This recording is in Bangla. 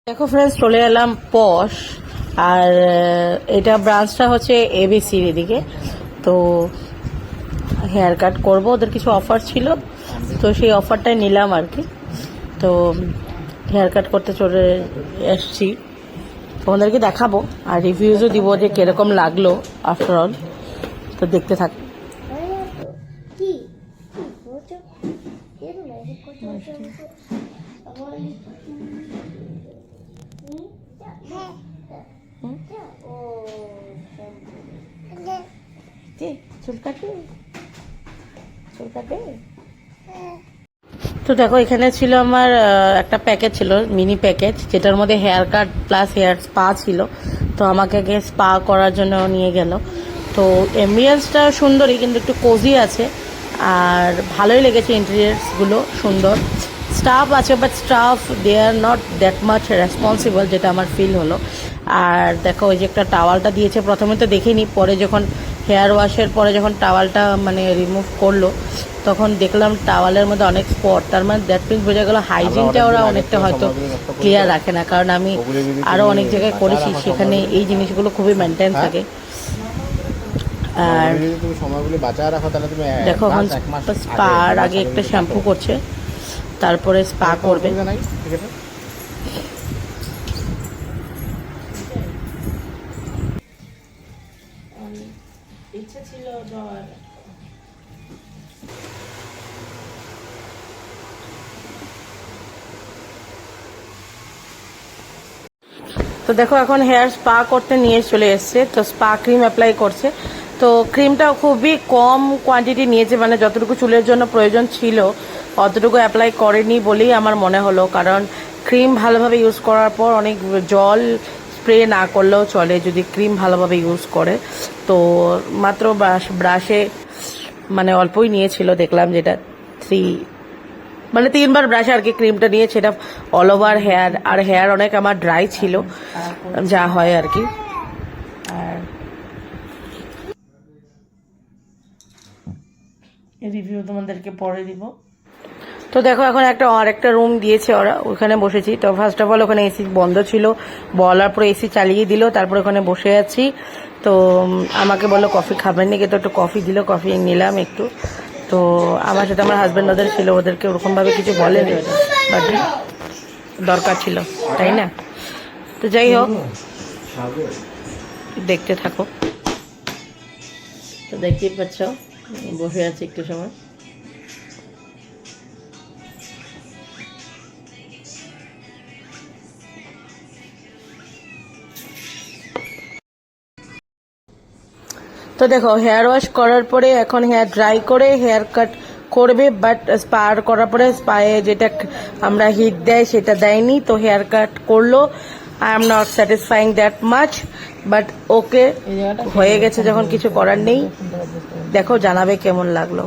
দেখো ফ্রেন্ডস, চলে এলাম পশ। আর এটা ব্রাঞ্চটা হচ্ছে এবিসির এদিকে। তো হেয়ার কাট করবো, ওদের কিছু অফার ছিল, তো সেই অফারটাই নিলাম আর কি। তো হেয়ার কাট করতে চলে এসছি, তোমাদেরকে দেখাবো আর রিভিউজও দিব যে কিরকম লাগলো আফটার অল। তো দেখতে থাক। তো দেখো, এখানে ছিল আমার একটা প্যাকেজ ছিল, মিনি প্যাকেজ, যেটার মধ্যে haircut plus hair spa ছিল। তো আমাকে আগে স্পা করার জন্য নিয়ে গেল। তো অ্যাম্বিয়েন্সটা সুন্দরই, কিন্তু একটু কোজি আছে আর ভালোই লেগেছে। ইন্টেরিয়ার্সগুলো সুন্দর, স্টাফ আছে, but staff they are not that much responsible, যেটা আমার ফিল হলো। আর দেখো, ওই যে একটা টাওয়ালটা দিয়েছে, প্রথমে তো দেখিনি, পরে যখন হেয়ার ওয়াশের পরে যখন টাওয়ালটা মানে রিমুভ করলো, তখন দেখলাম টাওয়ালের মধ্যে অনেক স্পট। তার মানে দ্যাট মিনস বোঝা গেল হাইজিনটা ওরা অনেকটা হয়তো ক্লিয়ার রাখে না, কারণ আমি আরও অনেক জায়গায় করেছি, সেখানে এই জিনিসগুলো খুবই মেনটেন থাকে। আর দেখো, এখন স্পার আগে একটা শ্যাম্পু করছে, তারপরে স্পা করবে। ইচ্ছা ছিল তো দেখো, এখন হেয়ার স্পা করতে নিয়ে চলে এসছে। তো স্পা ক্রিম অ্যাপ্লাই করছে। তো ক্রিমটা খুবই কম কোয়ান্টিটি নিয়েছে, মানে যতটুকু চুলের জন্য প্রয়োজন ছিল অতটুকু অ্যাপ্লাই করেনি বলেই আমার মনে হলো। কারণ ক্রিম ভালোভাবে ইউজ করার পর অনেক জল স্প্রে না করলেও চলে যদি ক্রিম ভালোভাবে ইউজ করে। তো মাত্র ব্রাশে মানে অল্পই নিয়েছিল, দেখলাম যেটা 3বার ব্রাশে আর কি ক্রিমটা নিয়ে, সেটা অল ওভার হেয়ার। আর হেয়ার অনেক আমার ড্রাই ছিল, যা হয় আর কি। আর রিভিউ তোমাদেরকে পরে দিব। তো দেখো, এখন আরেকটা রুম দিয়েছে ওরা, ওখানে বসেছি। তো ফার্স্ট অফ অল ওখানে এসি বন্ধ ছিল, বলার পরে এসি চালিয়ে দিল, তারপর ওখানে বসে আছি। তো আমাকে বললো কফি খাবেন নাকি, তো একটু কফি দিল, কফি নিলাম একটু। তো আমার সাথে আমার হাজব্যান্ড ওদের ছিল, ওদেরকে ওরকমভাবে কিছু বলেনি, বাট দরকার ছিল, তাই না? তো যাই হোক, দেখতে থাকো। তো দেখতেই পাচ্ছ, বসে আছি একটু সময়। তো দেখো, হেয়ার ওয়াশ করার পরে এখন হেয়ার ড্রাই করে হেয়ার কাট করবে, বাট স্পা করার পরে স্পায়ে যেটা আমরা হিট দেয় সেটা দেয়নি। তো হেয়ার কাট করলো, I am not satisfying that much, but ওকে হয়ে গেছে যখন, কিছু করার নেই। দেখো, জানাবে কেমন লাগলো।